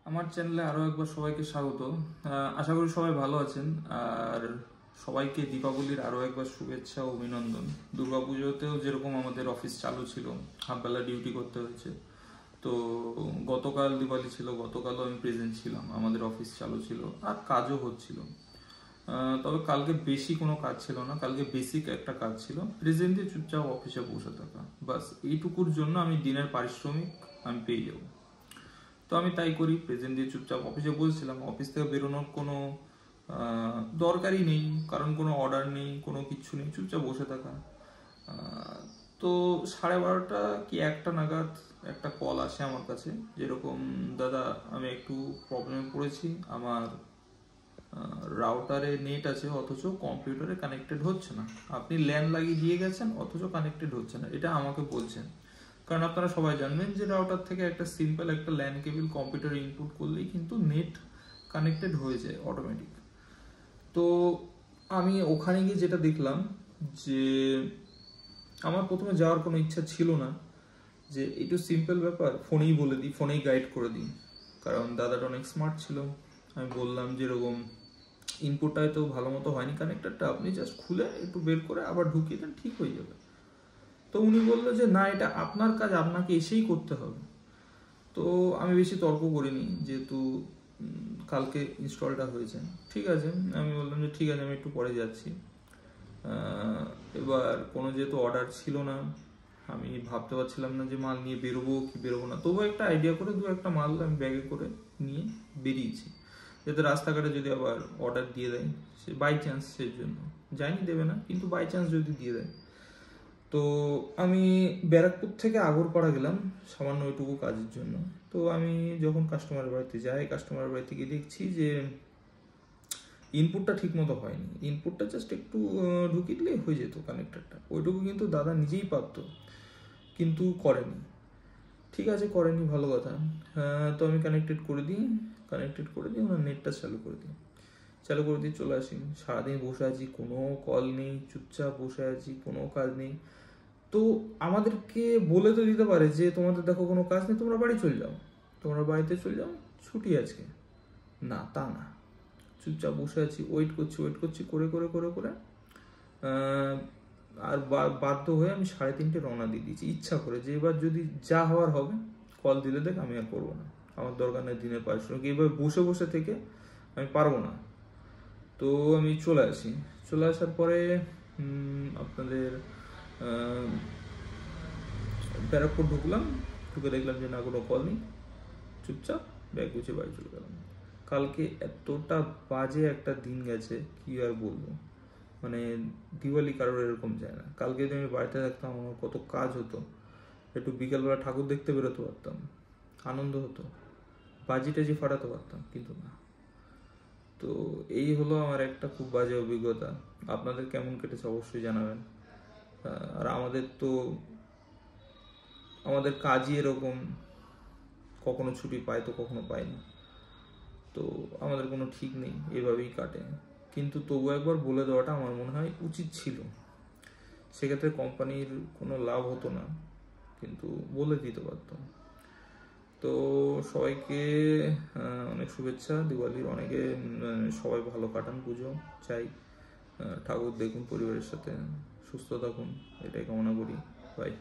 আমার চ্যানেলে আরো একবার সবাইকে স্বাগত। আশা করি সবাই ভালো আছেন। আর সবাইকে দীপাবলির আরো একবার শুভেচ্ছা ও অভিনন্দন। দুর্গাপুজোতেও যেরকম আমাদের অফিস চালু ছিল, হাফবেলা ডিউটি করতে হয়েছে। তো গতকাল দিওয়ালি ছিল, গতকালও আমি প্রেজেন্ট ছিলাম, আমাদের অফিস চালু ছিল আর কাজও হচ্ছিল। তবে কালকে বেশি কোনো কাজ ছিল না, কালকে বেসিক একটা কাজ ছিল, প্রেজেন্ট দিয়ে চুপচাপ অফিসে বসে থাকা, বাস এইটুকুর জন্য আমি দিনের পারিশ্রমিক আমি পেয়ে যাবো। তো আমি তাই করি, প্রেজেন্ট দিয়ে চুপচাপ অফিসে বসেছিলাম। অফিস থেকে বেরোনোর কোনো দরকারই নেই, কারণ কোনো অর্ডার নেই, কোনো কিছু নেই, চুপচাপ বসে থাকা। তো 12:30 কি 1টা নাগাদ একটা কল আসে আমার কাছে, যেরকম দাদা আমি একটু প্রবলেমে পড়েছি, আমার রাউটারে নেট আছে অথচ কম্পিউটারে কানেক্টেড হচ্ছে না, আপনি ল্যান লাগিয়ে দিয়ে গেছেন অথচ কানেক্টেড হচ্ছে না, এটা আমাকে বলছেন। কারণ আপনারা সবাই জানবেন যে রাউটার থেকে একটা সিম্পল একটা ল্যান কেবল কম্পিউটারে ইনপুট করলেই কিন্তু নেট কানেক্টেড হয়ে যায় অটোমেটিক। তো আমি ওখানে গিয়ে যেটা দেখলাম যে আমার প্রথমে যাওয়ার কোনো ইচ্ছা ছিল না, যে একটু সিম্পল ব্যাপার ফোনেই বলে দিই, ফোনেই গাইড করে দিই, কারণ দাদাটা অনেক স্মার্ট ছিল। আমি বললাম যেরকম ইনপুটটা হয়তো ভালো মতো হয়নি কানেক্টারটা, আপনি জাস্ট খুলে একটু বের করে আবার ঢুকিয়ে দেন, ঠিক হয়ে যাবে। তো উনি বললো যে না, এটা আপনার কাজ, আপনাকে এসেই করতে হবে। তো আমি বেশি তর্ক করিনি, যেহেতু কালকে ইনস্টলটা হয়েছে। ঠিক আছে, আমি বললাম যে ঠিক আছে, আমি একটু পরে যাচ্ছি। এবার কোনো যেহেতু অর্ডার ছিল না, আমি ভাবতে পারছিলাম না যে মাল নিয়ে বেরোবো কি বেরোবো না, তবু একটা আইডিয়া করে একটা মাল আমি ব্যাগে করে নিয়ে বেরিয়েছি, যাতে রাস্তাঘাটে যদি আবার অর্ডার দিয়ে দেয়, সে বাই চান্সের জন্য, যাইনি দেবে না, কিন্তু বাই চান্স যদি দিয়ে দেয়। তো আমি ব্যারাকপুর থেকে আগরপাড়া গেলাম সামান্য ওইটুকু কাজের জন্য। তো আমি যখন কাস্টমারের বাড়িতে যাই, কাস্টমারের বাড়িতে গিয়ে দেখছি যে ইনপুটটা ঠিক মতো হয়নি, ইনপুটটা জাস্ট একটু ঢুকিয়ে দিলেই হয়ে যেত কানেক্টারটা, ওইটুকু কিন্তু দাদা নিজেই পারতো, কিন্তু করেনি। ঠিক আছে, করেনি, ভালো কথা। তো আমি কানেক্টেড করে দিই ওনার নেটটা চালু করে দিয়ে চলে আসি। সারাদিন বসে আছি, কোনো কল নেই, চুপচাপ বসে আছি, কোনো কাজ নেই। তো আমাদেরকে বলে তো দিতে পারে যে তোমাদের দেখো কোনো কাজ নেই, তোমরা বাড়ি চলে যাও, তোমরা বাড়িতে চলে যাও, ছুটি আজকে। না, তা না, চুপচাপ বসে আছি, ওয়েট করছি করে করে করে করে আর বাধ্য হয়ে আমি 3:30 রওনা দিয়ে দিয়েছি, ইচ্ছা করে, যে এবার যদি যা হওয়ার হবে, কল দিলে দেখ, আমি আর করবো না, আমার দরকার নেই দিনের পারিশ্রমিক, এবার বসে বসে থেকে আমি পারবো না। তো আমি চলে আসার পরে আপনাদের ব্যারাকপুর ঢুকে দেখলাম যে না, কোনো কল নেই, চুপচাপ ব্যাগ গুছিয়ে বাড়ি চলে গেলাম। কালকে এতটা বাজে একটা দিন গেছে, কি আর বলবো, মানে দিওয়ালি কারোর এরকম যায় না। কালকে যদি আমি বাড়িতে থাকতাম, আমার কত কাজ হতো, একটু বিকালবেলা ঠাকুর দেখতে বেরোতে পারতাম, আনন্দ হতো, বাজি টাজি ফাটাতে পারতাম, কিন্তু না। তো এই হলো আমার একটা খুব বাজে অভিজ্ঞতা। আপনাদের কেমন কেটেছে অবশ্যই জানাবেন। আর আমাদের কাজই এরকম, কখনো ছুটি পাই তো কখনো পাই না, তো আমাদের কোনো ঠিক নেই, এভাবেই কাটে। কিন্তু তবু একবার বলে দেওয়াটা আমার মনে হয় উচিত ছিল, সেক্ষেত্রে কোম্পানির কোনো লাভ হতো না, কিন্তু বলে দিতে পারতাম। তো সবাইকে অনেক শুভেচ্ছা দিওয়ালির, অনেকে সবাই ভালো কাটান পুজো, চাই ঠাকুর দেখুন পরিবারের সাথে, সুস্থ থাকুন, এটাই কামনা করি। বাই।